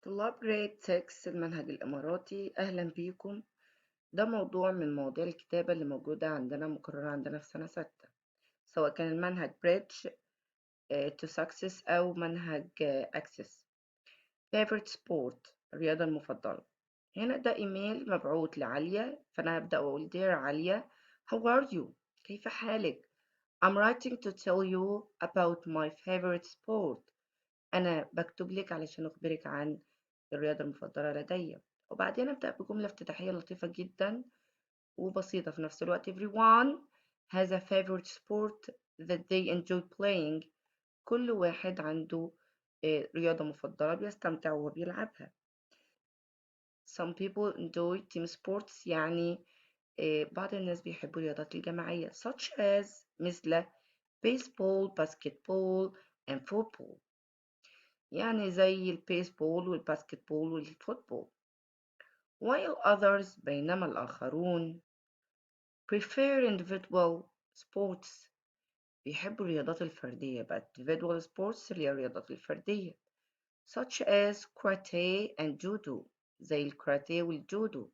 طلاب جريد 6 المنهج الإماراتي أهلا بيكم. ده موضوع من مواضيع الكتابة اللي موجودة عندنا مكررة عندنا في سنة 6، سواء كان المنهج Bridge to Success أو منهج Access. Favorite Sport الرياضة المفضلة. هنا ده إيميل مبعوث لعالية، فأنا هبدأ وأقول Dear عالية, how are you؟ كيف حالك؟ I'm writing to tell you about my favorite sport. أنا بكتب لك علشان أخبرك عن الرياضة المفضلة لدي. وبعدين أبدأ بجملة افتتاحية لطيفة جدا وبسيطة في نفس الوقت. Everyone has a favorite sport that they enjoy playing. كل واحد عنده رياضة مفضلة بيستمتع وهو بيلعبها. Some people enjoy team sports، يعني بعض الناس بيحبوا الرياضات الجماعية such as مثل baseball, basketball and football، يعني زي البيسبول والباسكتبول والفوتبول. while others بينما الآخرون prefer individual sports بيحبوا الرياضات الفردية بقى individual sports اللي هي الرياضات الفردية such as karate and judo، زي الكاراتيه والجودو.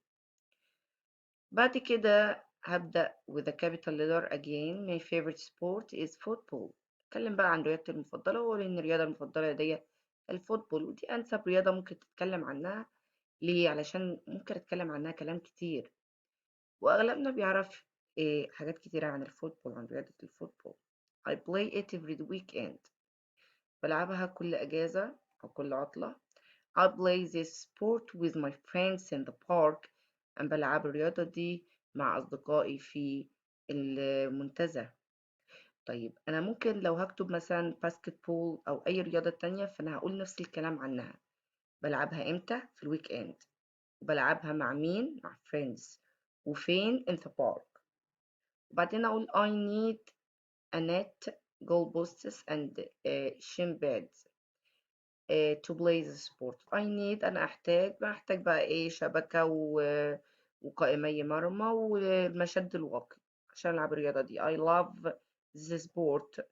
بعد كده هبدأ with a capital letter again. My favorite sport is football. اتكلم بقى عن رياضتي المفضلة وأقول إن الرياضة المفضلة لدي الفوتبول، ودي أنسب رياضة ممكن تتكلم عنها. ليه؟ علشان ممكن أتكلم عنها كلام كتير، وأغلبنا بيعرف حاجات كتيرة عن الفوتبول، عن رياضة الفوتبول. I play it every weekend. بلعبها كل أجازة أو كل عطلة. I play this sport with my friends in the park. أنا بلعب الرياضة دي مع أصدقائي في المنتزه. طيب أنا ممكن لو هكتب مثلا باسكتبول أو أي رياضة تانية فأنا هقول نفس الكلام عنها. بلعبها إمتى؟ في الويك إند. وبلعبها مع مين؟ مع friends. وفين؟ in the park. وبعدين أقول I need a net, goal posts and shin pads to play the sport. I need أنا بحتاج بقى إيه؟ شبكة وقائمي مرمى والمشد الواقي عشان ألعب الرياضة دي. I love the sport.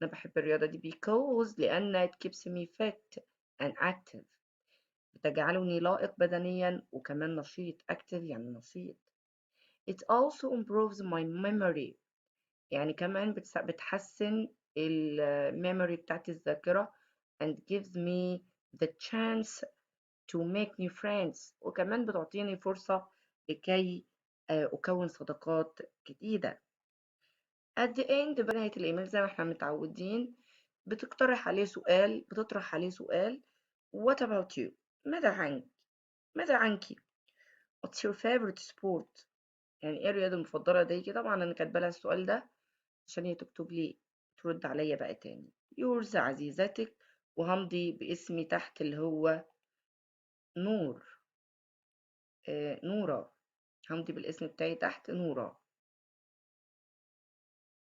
أنا بحب الرياضة دي because لأن it keeps me fit and active. بتجعلني لائق بدنيا وكمان نشيط. active يعني نشيط. It also improves my memory، يعني كمان بتحسن memory بتاعت الذاكرة and gives me the chance to make new friends، وكمان بتعطيني فرصة لكي أكون صداقات جديدة. at the end بنهاية الإيميل زي ما احنا متعودين بتطرح عليه سؤال what about you؟ ماذا عنك؟ ماذا عنك؟ what's your favorite sport؟ يعني ايه الرياضة المفضلة لديكِ؟ طبعًا أنا كاتبة لها السؤال ده عشان هي تكتب لي ترد عليَّ بقى تاني. yours عزيزتِك، وهامضي باسمي تحت اللي هو نور، نورة. هامضي بالاسم بتاعي تحت نورة.